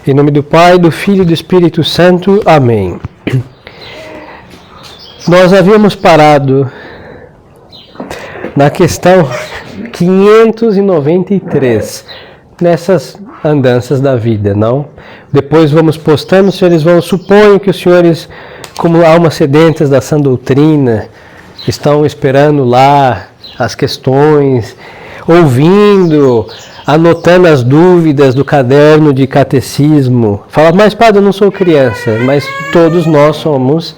Em nome do Pai, do Filho e do Espírito Santo. Amém. Nós havíamos parado na questão 593, nessas andanças da vida, não? Depois vamos postando, os senhores suponho que os senhores, como almas sedentas da sã doutrina, estão esperando lá as questões, ouvindo, anotando as dúvidas do caderno de catecismo. Fala, mas padre, eu não sou criança, mas todos nós somos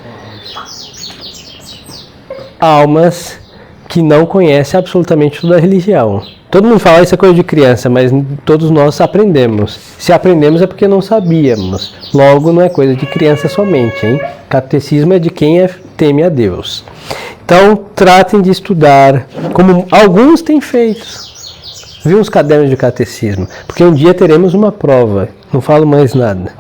almas que não conhecem absolutamente toda a religião. Todo mundo fala isso é coisa de criança, mas todos nós aprendemos. Se aprendemos é porque não sabíamos. Logo, não é coisa de criança somente, hein? Catecismo é de quem teme a Deus. Então, tratem de estudar, como alguns têm feito. Viu os cadernos de catecismo? Porque um dia teremos uma prova. Não falo mais nada.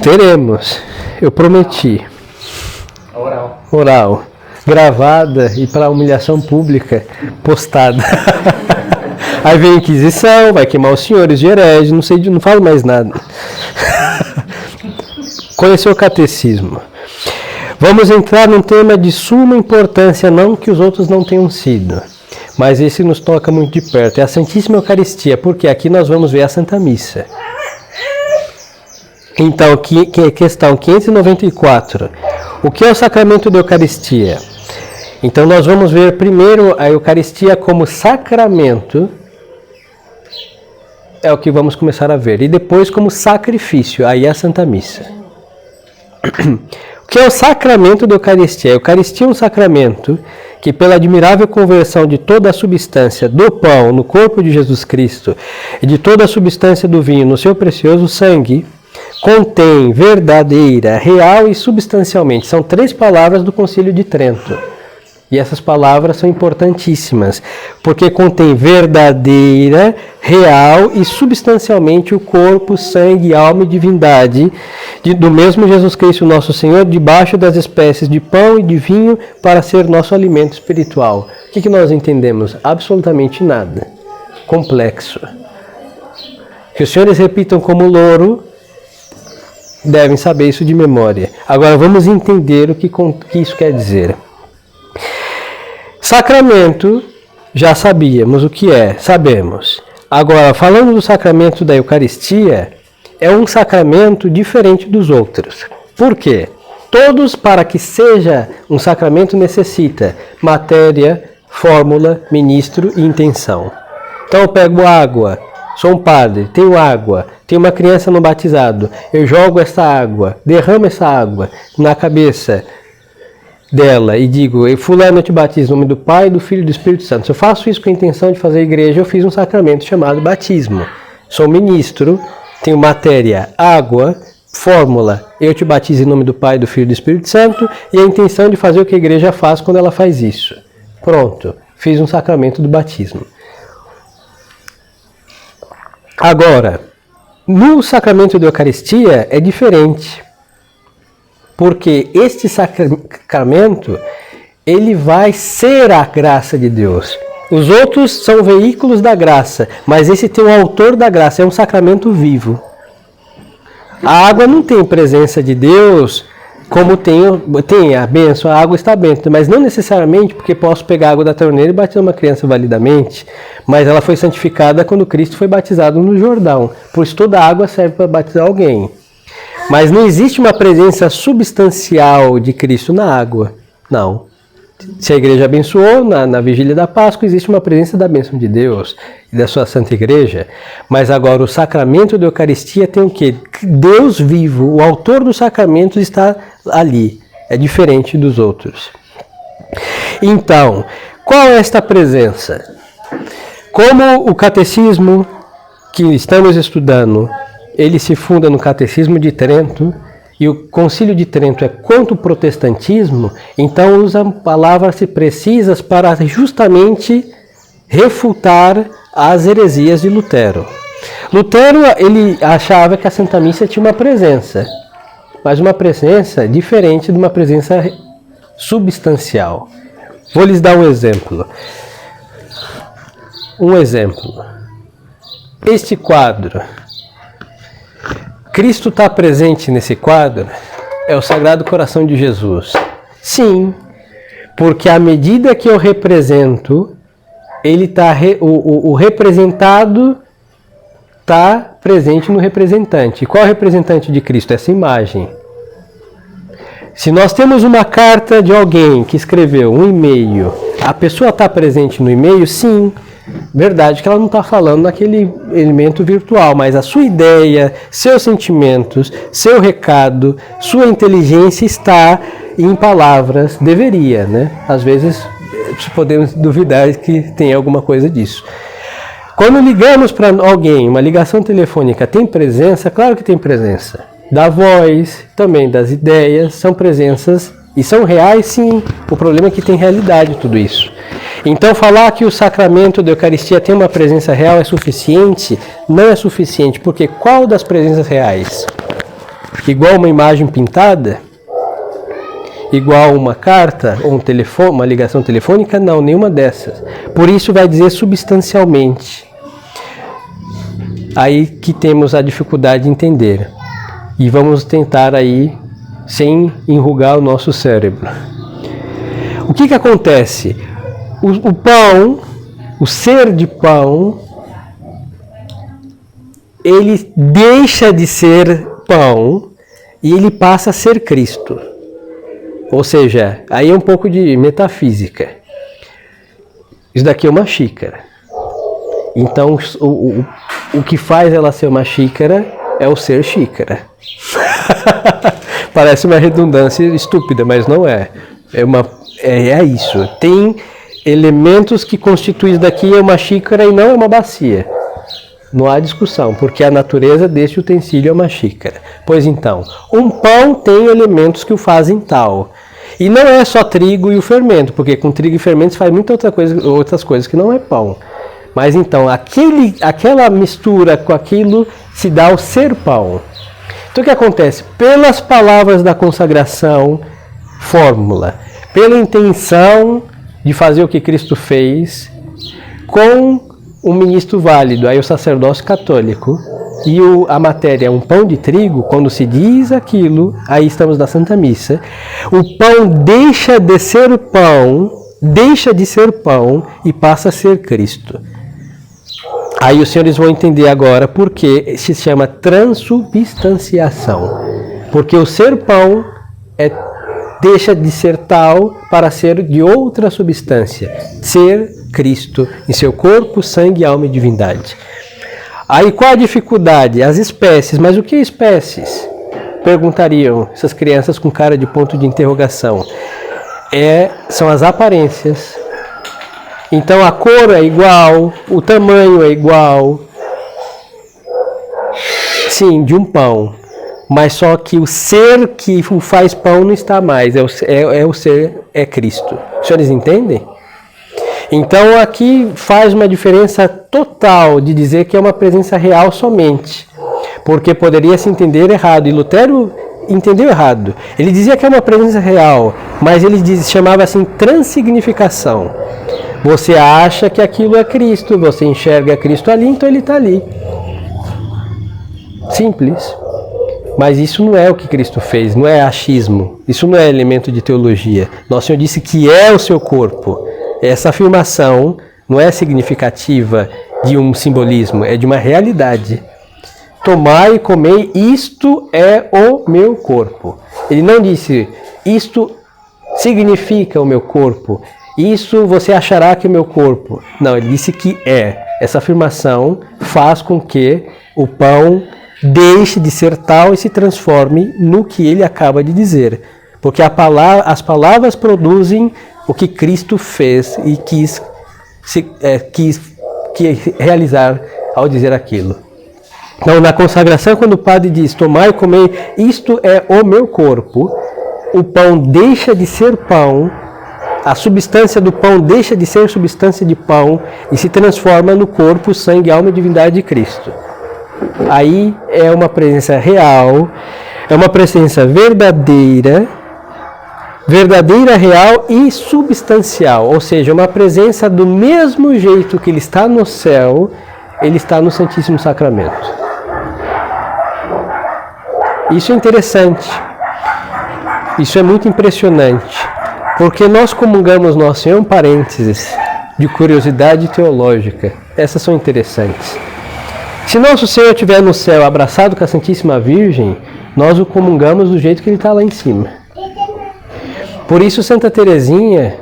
Teremos. Eu prometi. Oral. Gravada e para humilhação pública postada. Aí vem a Inquisição, vai queimar os senhores de herege, não falo mais nada. Conhecer o catecismo. Vamos entrar num tema de suma importância, não que os outros não tenham sido, mas esse nos toca muito de perto. É a Santíssima Eucaristia, porque aqui nós vamos ver a Santa Missa. Então, questão 594. O que é o sacramento da Eucaristia? Então, nós vamos ver primeiro a Eucaristia como sacramento, é o que vamos começar a ver, e depois como sacrifício, aí é a Santa Missa. O que é o sacramento da Eucaristia? A Eucaristia é um sacramento que, pela admirável conversão de toda a substância do pão no corpo de Jesus Cristo e de toda a substância do vinho no seu precioso sangue, contém verdadeira, real e substancialmente. São 3 palavras do Concílio de Trento. E essas palavras são importantíssimas, porque contém verdadeira, real e substancialmente o corpo, sangue, alma e divindade do mesmo Jesus Cristo, nosso Senhor, debaixo das espécies de pão e de vinho para ser nosso alimento espiritual. O que nós entendemos? Absolutamente nada. Complexo. Que os senhores repitam como louro, devem saber isso de memória. Agora vamos entender o que isso quer dizer. Sacramento, já sabíamos o que é, sabemos. Agora, falando do sacramento da Eucaristia, é um sacramento diferente dos outros. Por quê? Todos, para que seja um sacramento, necessita matéria, fórmula, ministro e intenção. Então eu pego água, sou um padre, tenho água, tenho uma criança no batizado, eu jogo essa água, derramo essa água na cabeça dela e digo, fulano, eu te batizo em nome do Pai, do Filho e do Espírito Santo. Se eu faço isso com a intenção de fazer a igreja, eu fiz um sacramento chamado batismo. Sou ministro, tenho matéria, água, fórmula, eu te batizo em nome do Pai, do Filho e do Espírito Santo, e a intenção de fazer o que a igreja faz quando ela faz isso. Pronto, fiz um sacramento do batismo. Agora, no sacramento da Eucaristia é diferente. Porque este sacramento, ele vai ser a graça de Deus. Os outros são veículos da graça, mas esse tem o autor da graça, é um sacramento vivo. A água não tem presença de Deus, como tem a bênção, a água está benta, mas não necessariamente porque posso pegar a água da torneira e bater uma criança validamente, mas ela foi santificada quando Cristo foi batizado no Jordão, por isso toda água serve para batizar alguém. Mas não existe uma presença substancial de Cristo na água. Não. Se a igreja abençoou, na vigília da Páscoa, existe uma presença da bênção de Deus e da sua Santa Igreja. Mas agora o sacramento da Eucaristia tem o quê? Deus vivo, o autor dos sacramentos está ali. É diferente dos outros. Então, qual é esta presença? Como o catecismo que estamos estudando, ele se funda no Catecismo de Trento, e o Concílio de Trento é contra o protestantismo, então usa palavras precisas para justamente refutar as heresias de Lutero. Lutero, ele achava que a Santa Missa tinha uma presença, mas uma presença diferente de uma presença substancial. Vou lhes dar um exemplo. Este quadro Cristo está presente nesse quadro? É o Sagrado Coração de Jesus. Sim, porque à medida que eu represento, ele tá, o representado está presente no representante. E qual é o representante de Cristo? Essa imagem. Se nós temos uma carta de alguém que escreveu um e-mail, a pessoa está presente no e-mail? Sim. Verdade que ela não está falando naquele elemento virtual, mas a sua ideia, seus sentimentos, seu recado, sua inteligência está em palavras, deveria, né? Às vezes podemos duvidar que tem alguma coisa disso. Quando ligamos para alguém, uma ligação telefônica, tem presença? Claro que tem presença. Da voz, também das ideias, são presenças e são reais, sim. O problema é que tem realidade tudo isso. Então falar que o sacramento da Eucaristia tem uma presença real é suficiente? Não é suficiente, porque qual das presenças reais? Igual uma imagem pintada? Igual uma carta ou uma ligação telefônica? Não, nenhuma dessas. Por isso vai dizer substancialmente. Aí que temos a dificuldade de entender. E vamos tentar aí, sem enrugar o nosso cérebro. O que acontece? O pão, o ser de pão, ele deixa de ser pão e ele passa a ser Cristo. Ou seja, aí é um pouco de metafísica. Isso daqui é uma xícara. Então, o que faz ela ser uma xícara é o ser xícara. Parece uma redundância estúpida, mas não é. É isso. Tem elementos que constituem isso daqui é uma xícara e não é uma bacia. Não há discussão, porque a natureza desse utensílio é uma xícara. Pois então, um pão tem elementos que o fazem tal. E não é só trigo e o fermento, porque com trigo e fermento se faz muitas outras coisas que não é pão. Mas então, aquela mistura com aquilo se dá ao ser pão. Então o que acontece? Pelas palavras da consagração, fórmula, pela intenção de fazer o que Cristo fez, com um ministro válido, aí o sacerdócio católico, e a matéria é um pão de trigo, quando se diz aquilo, aí estamos na Santa Missa, o pão deixa de ser pão e passa a ser Cristo. Aí os senhores vão entender agora por que se chama transubstanciação. Porque o ser pão deixa de ser tal para ser de outra substância. Ser Cristo em seu corpo, sangue, alma e divindade. Aí qual a dificuldade? As espécies. Mas o que é espécies? Perguntariam essas crianças com cara de ponto de interrogação. São as aparências. Então a cor é igual, o tamanho é igual. Sim, de um pão. Mas só que o ser que o faz pão não está mais. É Cristo. Os senhores entendem? Então aqui faz uma diferença total de dizer que é uma presença real somente. Porque poderia se entender errado. E Lutero entendeu errado. Ele dizia que é uma presença real, mas ele chamava assim transsignificação. Você acha que aquilo é Cristo, você enxerga Cristo ali, então ele está ali. Simples. Mas isso não é o que Cristo fez, não é achismo, isso não é elemento de teologia. Nosso Senhor disse que é o seu corpo. Essa afirmação não é significativa de um simbolismo, é de uma realidade. Tomai e comei, isto é o meu corpo. Ele não disse, isto significa o meu corpo. Isso você achará que é meu corpo. Não, ele disse que é. Essa afirmação faz com que o pão deixe de ser tal e se transforme no que ele acaba de dizer. Porque as palavras produzem o que Cristo fez e quis realizar ao dizer aquilo. Então, na consagração, quando o padre diz, tomai e comei, isto é o meu corpo, o pão deixa de ser pão, a substância do pão deixa de ser substância de pão e se transforma no corpo, sangue, alma e divindade de Cristo. Aí é uma presença real, é uma presença verdadeira, real e substancial. Ou seja, uma presença do mesmo jeito que ele está no céu, ele está no Santíssimo Sacramento. Isso é interessante. Isso é muito impressionante. Porque nós comungamos Nosso Senhor, um parênteses de curiosidade teológica. Essas são interessantes. Se Nosso Senhor estiver no céu abraçado com a Santíssima Virgem, nós o comungamos do jeito que ele está lá em cima. Por isso Santa Teresinha,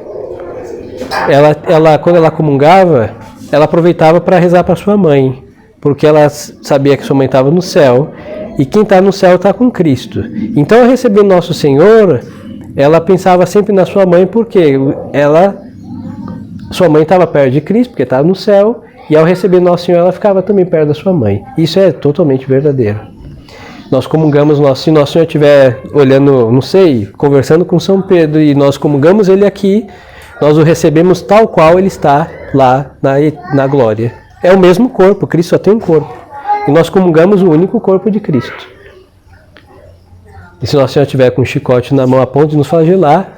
quando ela comungava, ela aproveitava para rezar para sua mãe, porque ela sabia que sua mãe estava no céu, e quem está no céu está com Cristo. Então, ao receber Nosso Senhor, ela pensava sempre na sua mãe, porque sua mãe estava perto de Cristo, porque estava no céu, e ao receber Nosso Senhor, ela ficava também perto da sua mãe. Isso é totalmente verdadeiro. Nós comungamos, se Nosso Senhor estiver olhando, não sei, conversando com São Pedro, e nós comungamos ele aqui, nós o recebemos tal qual ele está lá na glória. É o mesmo corpo, Cristo só tem um corpo. E nós comungamos o único corpo de Cristo. E se Nosso Senhor estiver com um chicote na mão a ponto de nos flagelar,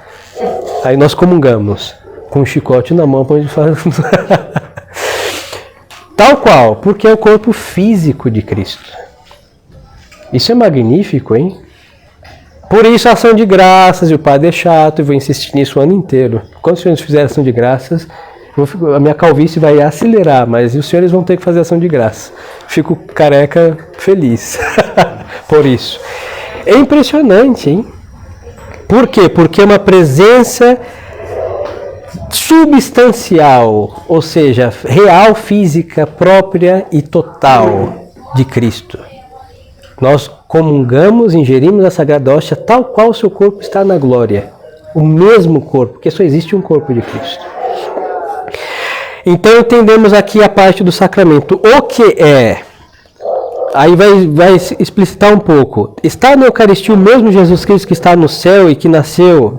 aí nós comungamos com um chicote na mão a ponto de nos flagelar. Tal qual, porque é o corpo físico de Cristo. Isso é magnífico, hein? Por isso a ação de graças, e o padre é chato, eu vou insistir nisso o ano inteiro. Quando os senhores fizerem ação de graças, a minha calvície vai acelerar, mas os senhores vão ter que fazer ação de graça. Fico careca feliz por isso. É impressionante, hein? Por quê? Porque é uma presença substancial, ou seja, real, física, própria e total de Cristo. Nós comungamos, ingerimos a Sagrada Hóstia tal qual o seu corpo está na glória. O mesmo corpo, porque só existe um corpo de Cristo. Então entendemos aqui a parte do sacramento. O que é? Aí vai explicitar um pouco. Está na Eucaristia o mesmo Jesus Cristo que está no céu e que nasceu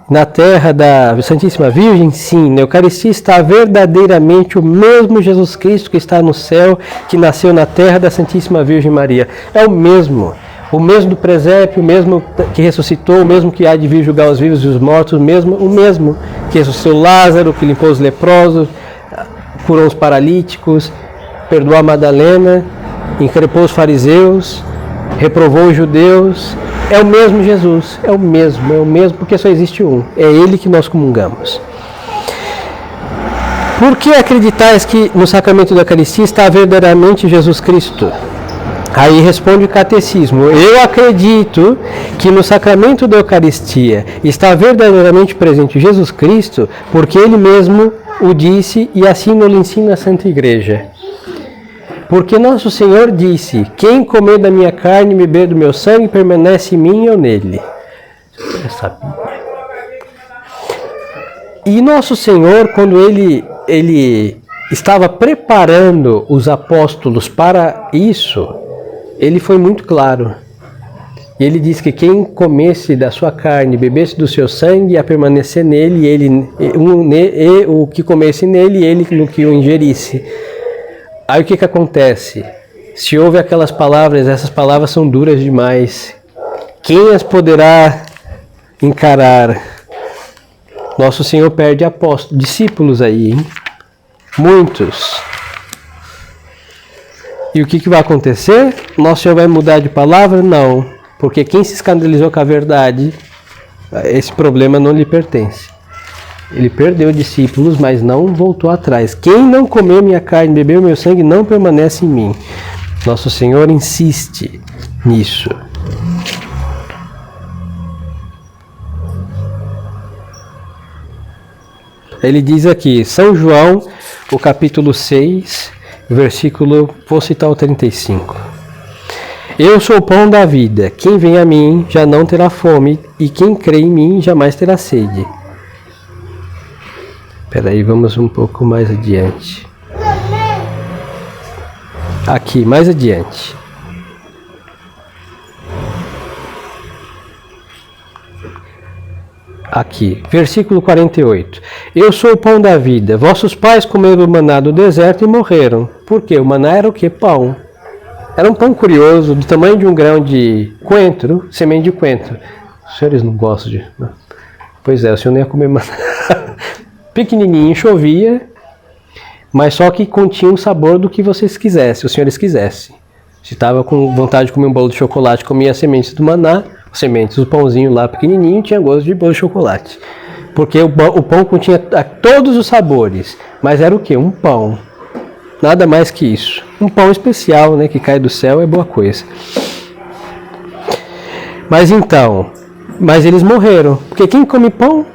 na terra da Santíssima Virgem? Sim, na Eucaristia está verdadeiramente o mesmo Jesus Cristo que está no céu, que nasceu na terra da Santíssima Virgem Maria. É o mesmo do presépio, o mesmo que ressuscitou, o mesmo que há de vir julgar os vivos e os mortos, o mesmo que ressuscitou Lázaro, que limpou os leprosos, curou os paralíticos, perdoou a Madalena, increpou os fariseus, reprovou os judeus. É o mesmo Jesus, é o mesmo, porque só existe um. É ele que nós comungamos. Por que acreditais que no sacramento da Eucaristia está verdadeiramente Jesus Cristo? Aí responde o catecismo. Eu acredito que no sacramento da Eucaristia está verdadeiramente presente Jesus Cristo, porque ele mesmo o disse e assim nos ensina a Santa Igreja. Porque Nosso Senhor disse: quem comer da minha carne e beber do meu sangue permanece em mim e eu nele. Eu sabia. E Nosso Senhor, quando ele estava preparando os apóstolos para isso, ele foi muito claro. E ele disse que quem comesse da sua carne e bebesse do seu sangue ia permanecer nele, e o que comesse nele, ele no que o ingerisse. Aí o que acontece? Se ouve aquelas palavras, essas palavras são duras demais. Quem as poderá encarar? Nosso Senhor perde apóstolos, discípulos aí, hein? Muitos. E o que vai acontecer? Nosso Senhor vai mudar de palavra? Não. Porque quem se escandalizou com a verdade, esse problema não lhe pertence. Ele perdeu discípulos, mas não voltou atrás. Quem não comer minha carne e beber meu sangue não permanece em mim. Nosso Senhor insiste nisso. Ele diz aqui, São João, o capítulo 6, versículo, vou citar o 35. Eu sou o pão da vida. Quem vem a mim já não terá fome, e quem crê em mim jamais terá sede. Espera aí, vamos um pouco mais adiante. Aqui, mais adiante. Aqui, versículo 48. Eu sou o pão da vida. Vossos pais comeram o maná do deserto e morreram. Por quê? O maná era o quê? Pão. Era um pão curioso, do tamanho de um grão de coentro, semente de coentro. Os senhores não gostam de... Pois é, o senhor não ia comer maná. Pequenininho, chovia, mas só que continha o sabor do que vocês quisessem, os senhores quisessem. Se estava com vontade de comer um bolo de chocolate, comia as sementes do maná, as sementes do pãozinho lá pequenininho, tinha gosto de bolo de chocolate. Porque o pão continha todos os sabores, mas era o quê? Um pão. Nada mais que isso. Um pão especial, né, que cai do céu, é boa coisa. Mas eles morreram. Porque quem come pão,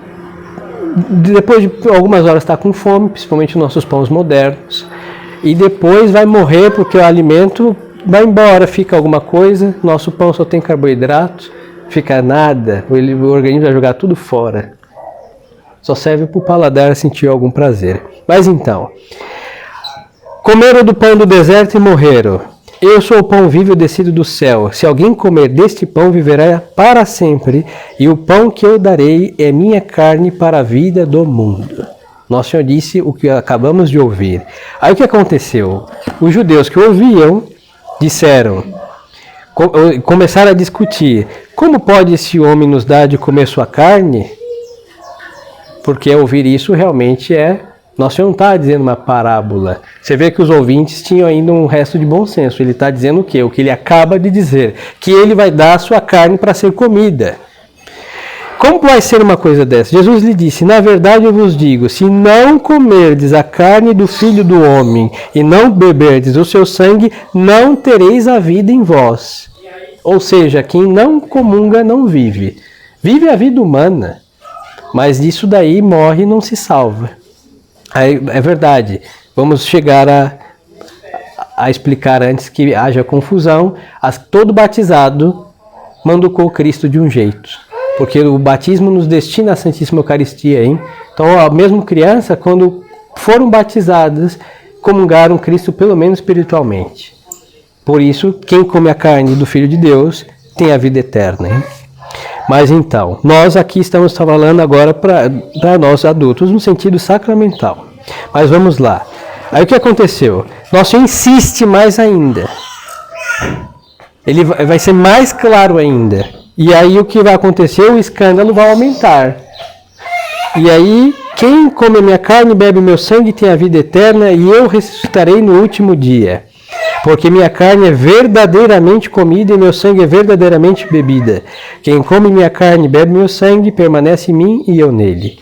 depois de algumas horas está com fome, principalmente os nossos pães modernos, e depois vai morrer porque o alimento vai embora, fica alguma coisa, nosso pão só tem carboidrato, fica nada, o organismo vai jogar tudo fora. Só serve para o paladar sentir algum prazer. Mas então, comeram do pão do deserto e morreram. Eu sou o pão vivo descido do céu. Se alguém comer deste pão, viverá para sempre. E o pão que eu darei é minha carne para a vida do mundo. Nosso Senhor disse o que acabamos de ouvir. Aí o que aconteceu? Os judeus que ouviam disseram, começaram a discutir. Como pode esse homem nos dar de comer sua carne? Porque ouvir isso realmente Nosso Senhor não está dizendo uma parábola. Você vê que os ouvintes tinham ainda um resto de bom senso. Ele está dizendo o quê? O que ele acaba de dizer. Que ele vai dar a sua carne para ser comida. Como vai ser uma coisa dessa? Jesus lhe disse, na verdade eu vos digo, se não comerdes a carne do Filho do Homem e não beberdes o seu sangue, não tereis a vida em vós. Ou seja, quem não comunga não vive. Vive a vida humana, mas disso daí morre e não se salva. É verdade, vamos chegar a explicar antes que haja confusão. Todo batizado manducou Cristo de um jeito, porque o batismo nos destina à Santíssima Eucaristia, hein? Então, mesmo criança, quando foram batizadas, comungaram Cristo pelo menos espiritualmente. Por isso, quem come a carne do Filho de Deus tem a vida eterna, hein? Mas então, nós aqui estamos falando agora para nós adultos, no sentido sacramental. Mas vamos lá. Aí o que aconteceu? Nosso Senhor insiste mais ainda. Ele vai ser mais claro ainda. E aí o que vai acontecer? O escândalo vai aumentar. E aí, quem come a minha carne e bebe o meu sangue tem a vida eterna, e eu ressuscitarei no último dia. Porque minha carne é verdadeiramente comida e meu sangue é verdadeiramente bebida. Quem come minha carne e bebe meu sangue permanece em mim e eu nele.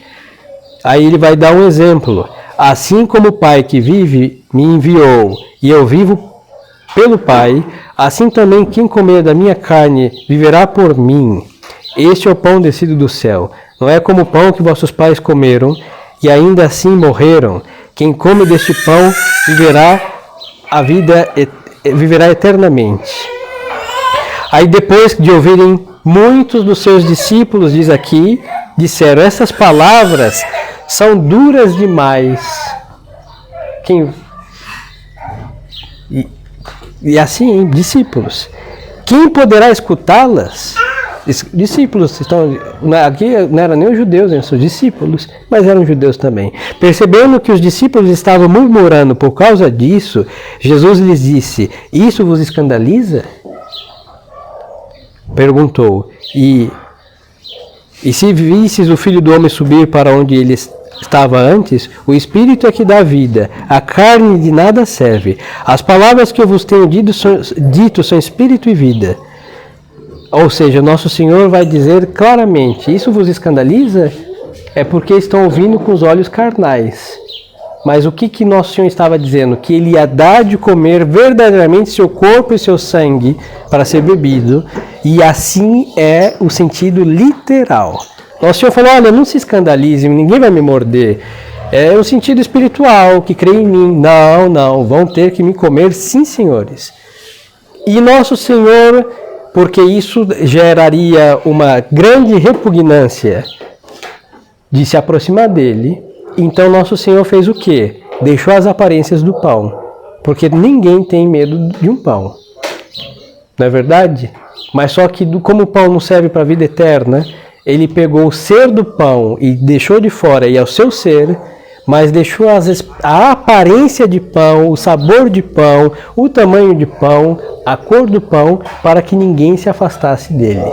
Aí ele vai dar um exemplo. Assim como o Pai que vive me enviou e eu vivo pelo Pai, assim também quem comer da minha carne viverá por mim. Este é o pão descido do céu. Não é como o pão que vossos pais comeram e ainda assim morreram. Quem come deste pão viverá eternamente. Aí depois de ouvirem muitos dos seus discípulos, diz aqui, disseram, essas palavras são duras demais. E assim, discípulos. Quem poderá escutá-las? Discípulos, aqui não eram nem os judeus, eram os discípulos, mas eram judeus também. Percebendo que os discípulos estavam murmurando por causa disso, Jesus lhes disse, isso vos escandaliza? Perguntou, e se visses o Filho do Homem subir para onde ele estava antes, o Espírito é que dá vida, a carne de nada serve. As palavras que eu vos tenho dito são Espírito e vida. Ou seja, Nosso Senhor vai dizer claramente, isso vos escandaliza? É porque estão ouvindo com os olhos carnais. Mas o que Nosso Senhor estava dizendo? Que Ele ia dar de comer verdadeiramente seu corpo e seu sangue para ser bebido. E assim é o sentido literal. Nosso Senhor falou, olha, não se escandalize, ninguém vai me morder. É o sentido espiritual, que crê em mim. Não, vão ter que me comer, sim, senhores. E Nosso Senhor, porque isso geraria uma grande repugnância de se aproximar dele, então Nosso Senhor fez o quê? Deixou as aparências do pão, porque ninguém tem medo de um pão, não é verdade? Mas só que como o pão não serve para a vida eterna, ele pegou o ser do pão e deixou de fora, e é o seu ser, mas deixou a aparência de pão, o sabor de pão, o tamanho de pão, a cor do pão, para que ninguém se afastasse dele.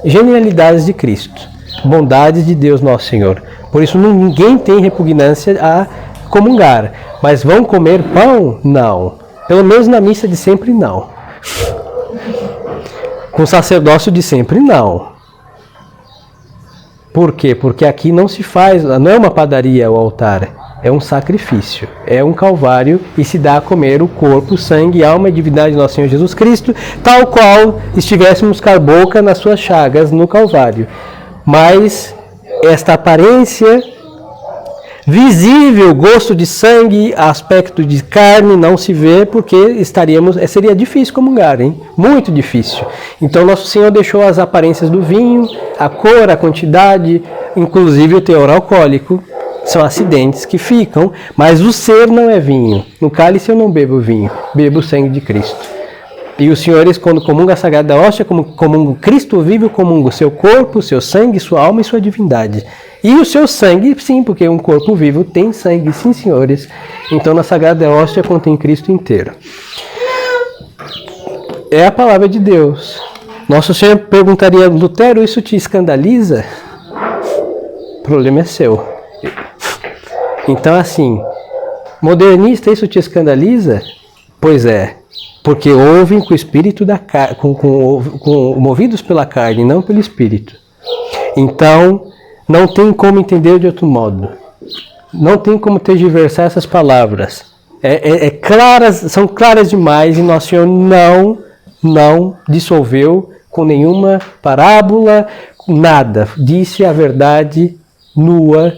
Genialidades de Cristo, bondades de Deus Nosso Senhor. Por isso ninguém tem repugnância a comungar. Mas vão comer pão? Não. Pelo menos na missa de sempre não. Com o sacerdócio de sempre, não. Por quê? Porque aqui não se faz, não é uma padaria o altar, é um sacrifício, é um calvário e se dá a comer o corpo, sangue, alma e divindade de nosso Senhor Jesus Cristo, tal qual estivéssemos com a boca nas suas chagas no calvário. Mas esta aparência visível, gosto de sangue, aspecto de carne, não se vê porque seria difícil comungar, hein? Muito difícil. Então Nosso Senhor deixou as aparências do vinho, a cor, a quantidade, inclusive o teor alcoólico, são acidentes que ficam, mas o ser não é vinho. No cálice eu não bebo vinho, bebo o sangue de Cristo. E os senhores, quando comungam a Sagrada Hóstia, comungam Cristo vivo, comungam o seu corpo, o seu sangue, sua alma e sua divindade. E o seu sangue, sim, porque um corpo vivo tem sangue, sim, senhores. Então, na Sagrada Hóstia contém Cristo inteiro. É a palavra de Deus. Nosso Senhor perguntaria, Lutero, isso te escandaliza? O problema é seu. Então, assim, modernista, isso te escandaliza? Pois é, porque ouvem com o espírito da carne, movidos pela carne, não pelo espírito. Então, não tem como entender de outro modo. Não tem como tergiversar essas palavras. São claras demais e Nosso Senhor não dissolveu com nenhuma parábola, nada. Disse a verdade nua,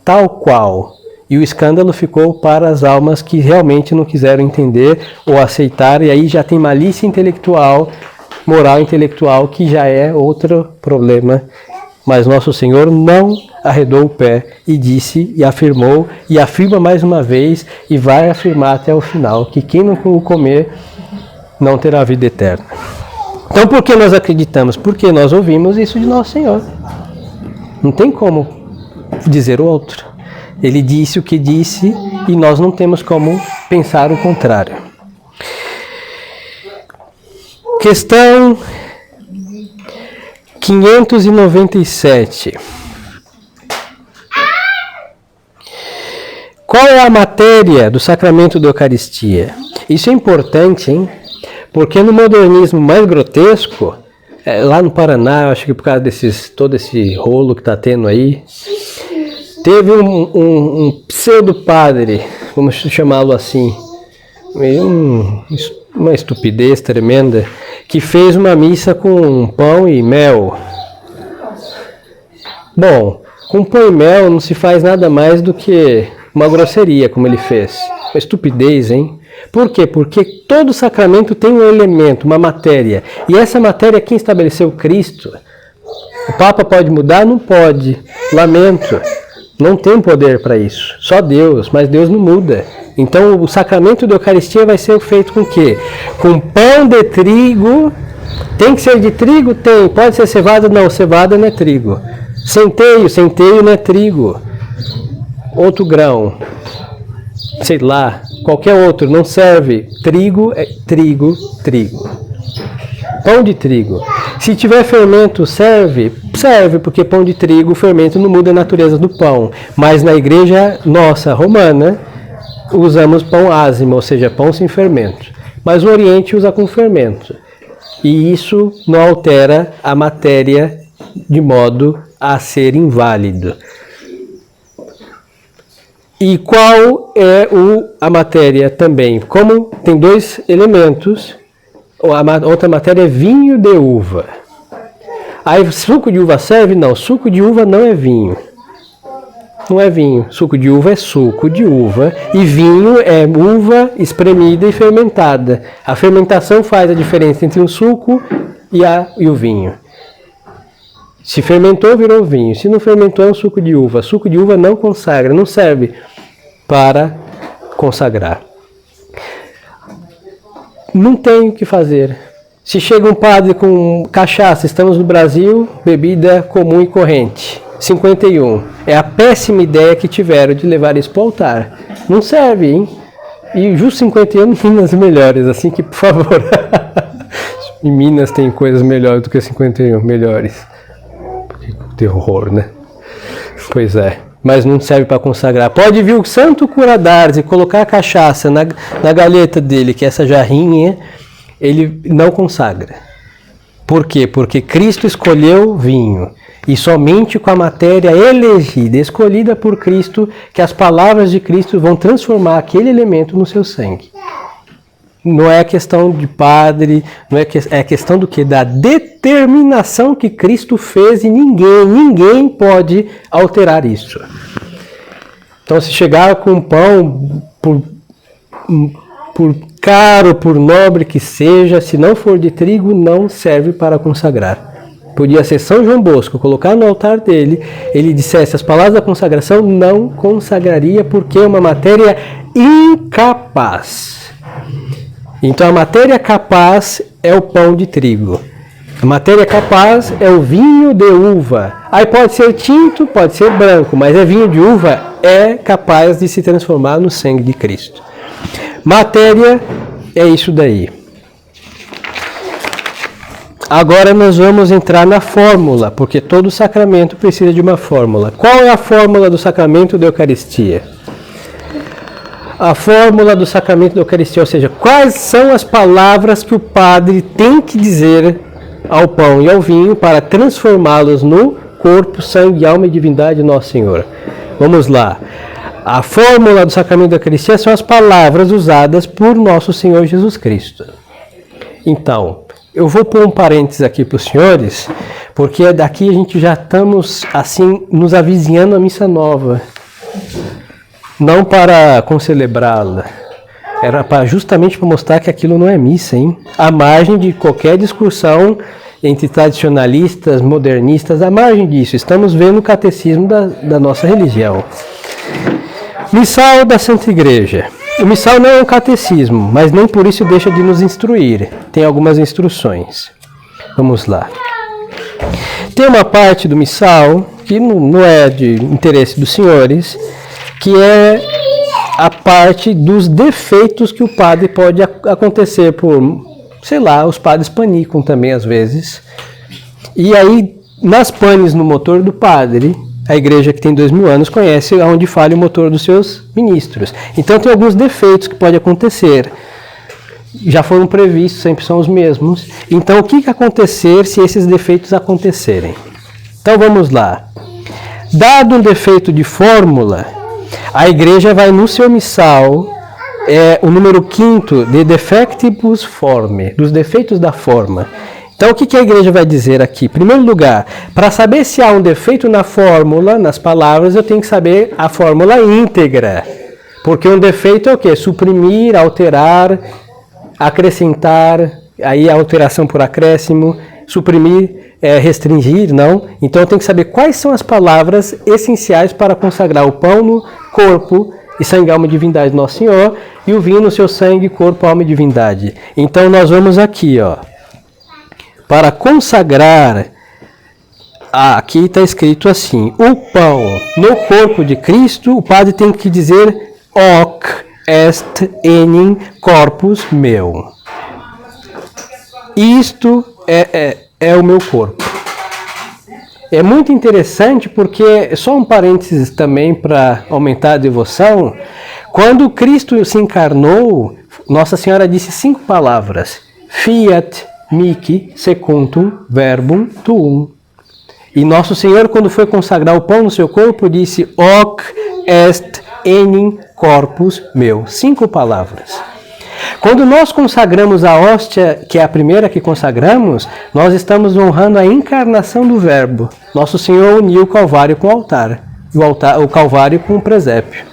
tal qual. E o escândalo ficou para as almas que realmente não quiseram entender ou aceitar, e aí já tem malícia intelectual, moral intelectual, que já é outro problema. Mas Nosso Senhor não arredou o pé e disse, e afirmou, e afirma mais uma vez, e vai afirmar até o final, que quem não o comer não terá vida eterna. Então por que nós acreditamos? Porque nós ouvimos isso de Nosso Senhor. Não tem como dizer o outro. Ele disse o que disse e nós não temos como pensar o contrário. Questão 597. Qual é a matéria do sacramento da Eucaristia? Isso é importante, hein? Porque no modernismo mais grotesco, lá no Paraná, acho que por causa todo esse rolo que está tendo aí, teve um pseudo-padre, vamos chamá-lo assim, uma estupidez tremenda, que fez uma missa com pão e mel. Bom, com pão e mel não se faz nada mais do que uma grosseria, como ele fez. Uma estupidez, hein? Por quê? Porque todo sacramento tem um elemento, uma matéria. E essa matéria quem estabeleceu? Cristo. O Papa pode mudar? Não pode. Lamento. Não tem poder para isso. Só Deus, mas Deus não muda. Então o sacramento da Eucaristia vai ser feito com o quê? Com pão de trigo. Tem que ser de trigo? Tem. Pode ser cevada? Não, cevada não é trigo. Centeio não é trigo. Outro grão. Sei lá, qualquer outro, não serve. Trigo é trigo. Pão de trigo. Se tiver fermento, serve? Serve, porque pão de trigo, o fermento não muda a natureza do pão. Mas na igreja nossa, romana, usamos pão ázimo, ou seja, pão sem fermento. Mas o Oriente usa com fermento. E isso não altera a matéria de modo a ser inválido. E qual é a matéria também? Como tem dois elementos, a outra matéria é vinho de uva. Aí suco de uva serve? Não, suco de uva não é vinho. Não é vinho. Suco de uva é suco de uva e vinho é uva espremida e fermentada. A fermentação faz a diferença entre o suco e o vinho. Se fermentou, virou vinho. Se não fermentou, é um suco de uva. Suco de uva não consagra, não serve para consagrar. Não tem o que fazer. Se chega um padre com cachaça, estamos no Brasil, bebida comum e corrente, 51. É a péssima ideia que tiveram de levar isso para o altar. Não serve, hein? E justo 51 Minas melhores, assim que, por favor. Em Minas tem coisas melhores do que 51 melhores. Terror, né? Pois é. Mas não serve para consagrar. Pode vir o santo cura d'Ars e colocar a cachaça na galheta dele, que é essa jarrinha, ele não consagra. Por quê? Porque Cristo escolheu vinho. E somente com a matéria elegida, escolhida por Cristo, que as palavras de Cristo vão transformar aquele elemento no seu sangue. Não é questão de padre, é questão do quê? Da determinação que Cristo fez e ninguém pode alterar isso. Então, se chegar com pão, por caro, por nobre que seja, se não for de trigo, não serve para consagrar. Podia ser São João Bosco, colocar no altar dele, ele dissesse as palavras da consagração, não consagraria porque é uma matéria incapaz. Então a matéria capaz é o pão de trigo. A matéria capaz é o vinho de uva. Aí pode ser tinto, pode ser branco, mas é vinho de uva, é capaz de se transformar no sangue de Cristo. Matéria é isso daí. Agora nós vamos entrar na fórmula, porque todo sacramento precisa de uma fórmula. Qual é a fórmula do sacramento da Eucaristia? A fórmula do sacramento da Eucaristia, ou seja, quais são as palavras que o padre tem que dizer ao pão e ao vinho para transformá-los no corpo, sangue, alma e divindade de Nosso Senhor. Vamos lá. A fórmula do sacramento da Eucaristia são as palavras usadas por Nosso Senhor Jesus Cristo. Então, eu vou pôr um parênteses aqui para os senhores, porque daqui a gente já estamos, assim, nos avizinhando a missa nova. Não para concelebrá-la, era justamente para mostrar que aquilo não é missa, hein? À margem de qualquer discussão entre tradicionalistas, modernistas, à margem disso, estamos vendo o catecismo da nossa religião. Missal da Santa Igreja. O missal não é um catecismo, mas nem por isso deixa de nos instruir. Tem algumas instruções. Vamos lá. Tem uma parte do missal, que não é de interesse dos senhores, que é a parte dos defeitos que o padre pode acontecer por, sei lá, os padres panicam também às vezes. E aí, nas panes no motor do padre, a igreja que tem 2000 anos conhece onde falha o motor dos seus ministros. Então tem alguns defeitos que podem acontecer. Já foram previstos, sempre são os mesmos. Então o que acontecer se esses defeitos acontecerem? Então vamos lá. Dado um defeito de fórmula, a igreja vai no seu missal, o número 5 de defectibus formae, dos defeitos da forma. Então, o que a igreja vai dizer aqui? Em primeiro lugar, para saber se há um defeito na fórmula, nas palavras, eu tenho que saber a fórmula íntegra. Porque um defeito é o quê? Suprimir, alterar, acrescentar, aí a alteração por acréscimo, suprimir, restringir, não. Então, eu tenho que saber quais são as palavras essenciais para consagrar o pão no corpo e sangue, alma e divindade do Nosso Senhor, e o vinho no seu sangue, corpo, alma e divindade. Então, nós vamos aqui, ó. Para consagrar, aqui está escrito assim, o pão no corpo de Cristo, o padre tem que dizer hoc est enim corpus meu. Isto é o meu corpo. É muito interessante porque, só um parênteses também para aumentar a devoção, quando Cristo se encarnou, Nossa Senhora disse 5 palavras, fiat mihi secundum verbum tuum. E Nosso Senhor, quando foi consagrar o pão no seu corpo, disse hoc est enim corpus meu. 5 palavras. Quando nós consagramos a hóstia, que é a primeira que consagramos, nós estamos honrando a encarnação do Verbo. Nosso Senhor uniu o Calvário com o altar, o Calvário com o presépio.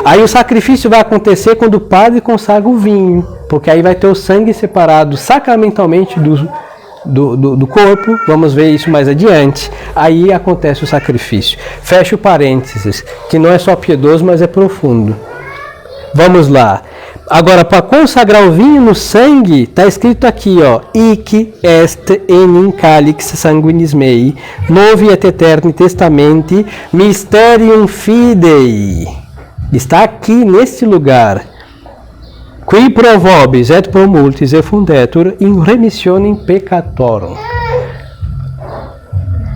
Aí o sacrifício vai acontecer quando o padre consagra o vinho, porque aí vai ter o sangue separado sacramentalmente do corpo, vamos ver isso mais adiante. Aí acontece o sacrifício. Fecha o parênteses, que não é só piedoso, mas é profundo. Vamos lá. Agora, para consagrar o vinho no sangue, está escrito aqui, ó, hic est enim calix sanguinis mei, novi et eterni testamenti, mysterium fidei. Está aqui, neste lugar. Qui pro vobis et pro multis effundetur in remissionem peccatorum.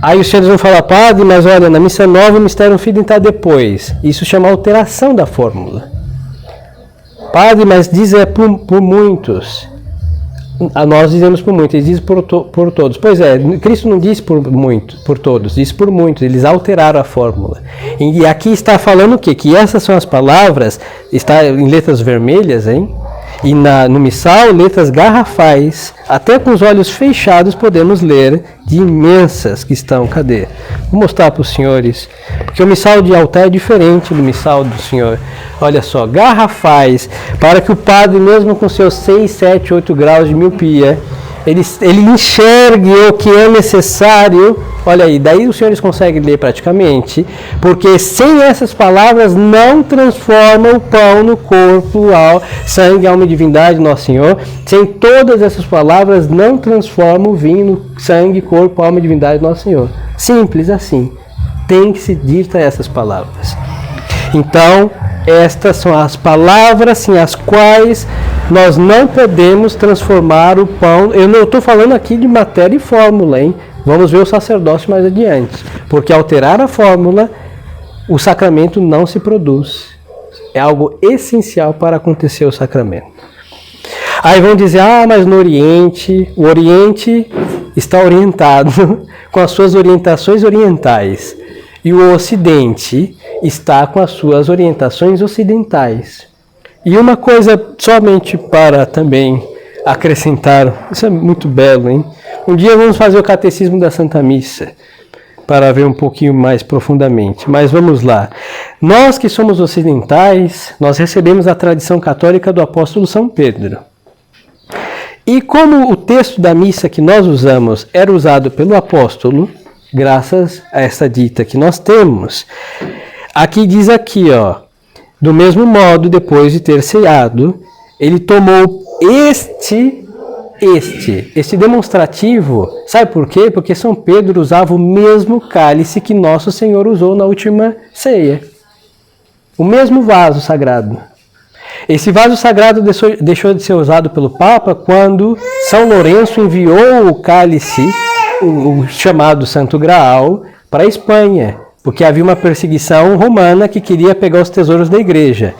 Aí os senhores vão falar, padre, mas olha, na missa nova o Mysterium Fidei está depois. Isso chama alteração da fórmula. Padre, mas diz por muitos. nós dizemos por muitos, ele diz por todos. Pois é, Cristo não diz por todos, diz por muitos, eles alteraram a fórmula. E aqui está falando o quê? Que essas são as palavras, está em letras vermelhas, hein? E no missal, letras garrafais, até com os olhos fechados podemos ler, de imensas que estão, cadê? Vou mostrar para os senhores, porque o missal de altar é diferente do missal do senhor. Olha só, garrafais, para que o padre, mesmo com seus 6, 7, 8 graus de miopia, ele enxergue o que é necessário. Olha aí, daí os senhores conseguem ler praticamente, porque sem essas palavras não transforma o pão no corpo, sangue, alma e divindade de Nosso Senhor. Sem todas essas palavras não transforma o vinho no sangue, corpo, alma e divindade de Nosso Senhor. Simples assim. Tem que se dita essas palavras. Então, estas são as palavras sem as quais nós não podemos transformar o pão. Eu não estou falando aqui de matéria e fórmula, hein? Vamos ver o sacerdócio mais adiante. Porque alterar a fórmula, o sacramento não se produz. É algo essencial para acontecer o sacramento. Aí vão dizer, mas no Oriente, o Oriente está orientado com as suas orientações orientais. E o Ocidente está com as suas orientações ocidentais. E uma coisa somente para também acrescentar, isso é muito belo, hein? Um dia vamos fazer o Catecismo da Santa Missa, para ver um pouquinho mais profundamente. Mas vamos lá. Nós que somos ocidentais, nós recebemos a tradição católica do apóstolo São Pedro. E como o texto da missa que nós usamos era usado pelo apóstolo, graças a essa dita que nós temos, aqui diz aqui, do mesmo modo, depois de ter ceado, ele tomou este demonstrativo. Sabe por quê? Porque São Pedro usava o mesmo cálice que Nosso Senhor usou na última ceia. O mesmo vaso sagrado. Esse vaso sagrado deixou de ser usado pelo Papa quando São Lourenço enviou o cálice, o chamado Santo Graal, para a Espanha, porque havia uma perseguição romana que queria pegar os tesouros da igreja.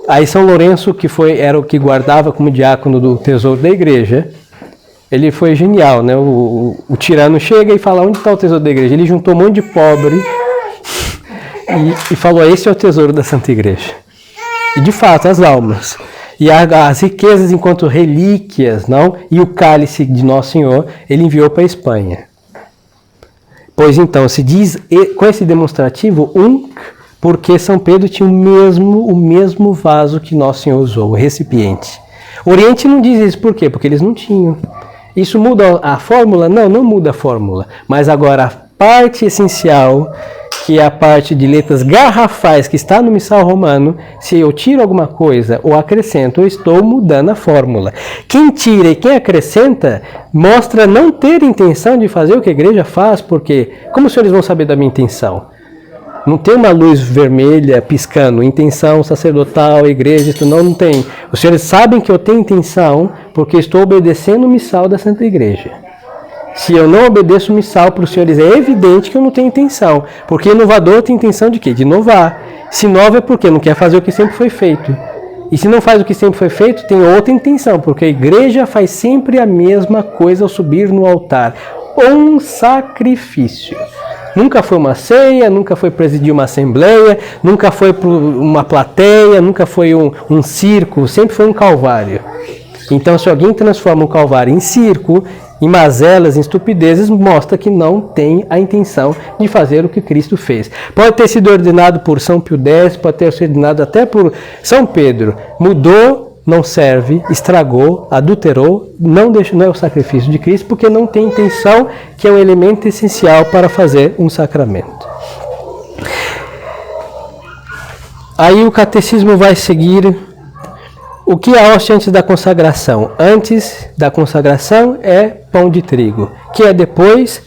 Aí São Lourenço, que era o que guardava como diácono do tesouro da igreja, ele foi genial, né? O tirano chega e fala, onde está o tesouro da igreja? Ele juntou um monte de pobre e falou, esse é o tesouro da Santa Igreja. E de fato, as almas. E as riquezas enquanto relíquias, não? E o cálice de Nosso Senhor, ele enviou para a Espanha. Pois então, se diz com esse demonstrativo, porque São Pedro tinha o mesmo vaso que Nosso Senhor usou, o recipiente. O Oriente não diz isso, por quê? Porque eles não tinham. Isso muda a fórmula? Não muda a fórmula. Mas agora a parte essencial, que é a parte de letras garrafais que está no missal romano, se eu tiro alguma coisa ou acrescento, eu estou mudando a fórmula. Quem tira e quem acrescenta mostra não ter intenção de fazer o que a igreja faz, porque como os senhores vão saber da minha intenção? Não tem uma luz vermelha piscando, intenção sacerdotal, igreja, isso não tem. Os senhores sabem que eu tenho intenção porque estou obedecendo o missal da Santa Igreja. Se eu não obedeço o missal para os senhores, é evidente que eu não tenho intenção. Porque inovador tem intenção de quê? De inovar. Se inova é porque não quer fazer o que sempre foi feito. E se não faz o que sempre foi feito, tem outra intenção, porque a igreja faz sempre a mesma coisa ao subir no altar. Um sacrifício. Nunca foi uma ceia, nunca foi presidir uma assembleia, nunca foi uma plateia, nunca foi um circo, sempre foi um calvário. Então, se alguém transforma um calvário em circo, em mazelas, em estupidezes, mostra que não tem a intenção de fazer o que Cristo fez. Pode ter sido ordenado por São Pio X, pode ter sido ordenado até por São Pedro. Mudou, não serve, estragou, adulterou, não é o sacrifício de Cristo, porque não tem intenção, que é um elemento essencial para fazer um sacramento. Aí o catecismo vai seguir. O que é a hóstia antes da consagração? Antes da consagração é pão de trigo, que é depois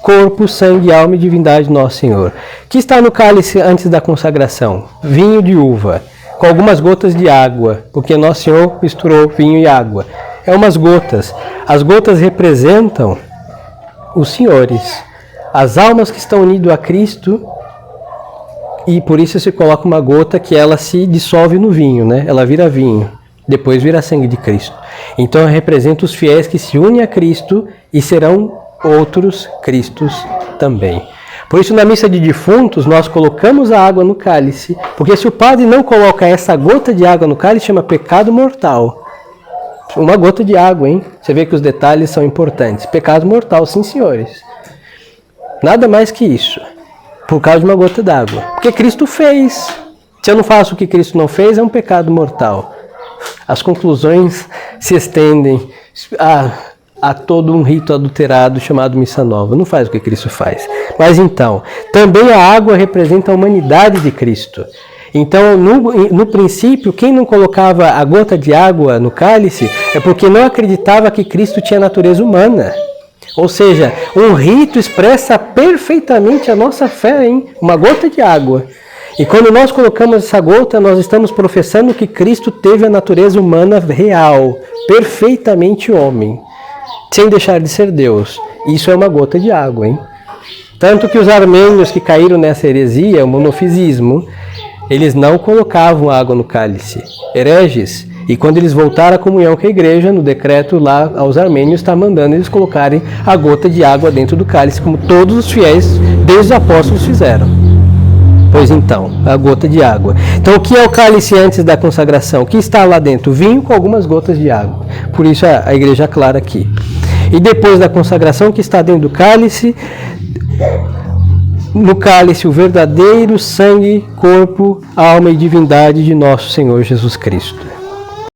corpo, sangue, alma e divindade de Nosso Senhor. Que está no cálice antes da consagração? Vinho de uva, com algumas gotas de água, porque Nosso Senhor misturou vinho e água. É umas gotas. As gotas representam os senhores, as almas que estão unidas a Cristo, e por isso se coloca uma gota que ela se dissolve no vinho, né? Ela vira vinho. depois virá sangue de Cristo. Então representa os fiéis que se unem a Cristo e serão outros Cristos também. Por isso, na missa de defuntos, nós colocamos a água no cálice, porque se o padre não coloca essa gota de água no cálice, chama pecado mortal. Uma gota de água, hein? Você vê que os detalhes são importantes. Pecado mortal, sim, senhores. Nada mais que isso. Por causa de uma gota d'água. Porque Cristo fez. Se eu não faço o que Cristo não fez, é um pecado mortal. As conclusões se estendem a todo um rito adulterado chamado Missa Nova. Não faz o que Cristo faz. Mas então, também a água representa a humanidade de Cristo. Então, no princípio, quem não colocava a gota de água no cálice é porque não acreditava que Cristo tinha natureza humana. Ou seja, um rito expressa perfeitamente a nossa fé, hein? Uma gota de água. E quando nós colocamos essa gota, nós estamos professando que Cristo teve a natureza humana real, perfeitamente homem, sem deixar de ser Deus. Isso é uma gota de água, hein? Tanto que os armênios que caíram nessa heresia, o monofisismo, eles não colocavam água no cálice, hereges. E quando eles voltaram à comunhão com a igreja, no decreto lá aos armênios, está mandando eles colocarem a gota de água dentro do cálice, como todos os fiéis, desde os apóstolos, fizeram. Pois então, a gota de água. Então, o que é o cálice antes da consagração? O que está lá dentro? Vinho com algumas gotas de água. Por isso a igreja é clara aqui. E depois da consagração, o que está dentro do cálice? No cálice, o verdadeiro sangue, corpo, alma e divindade de nosso Senhor Jesus Cristo.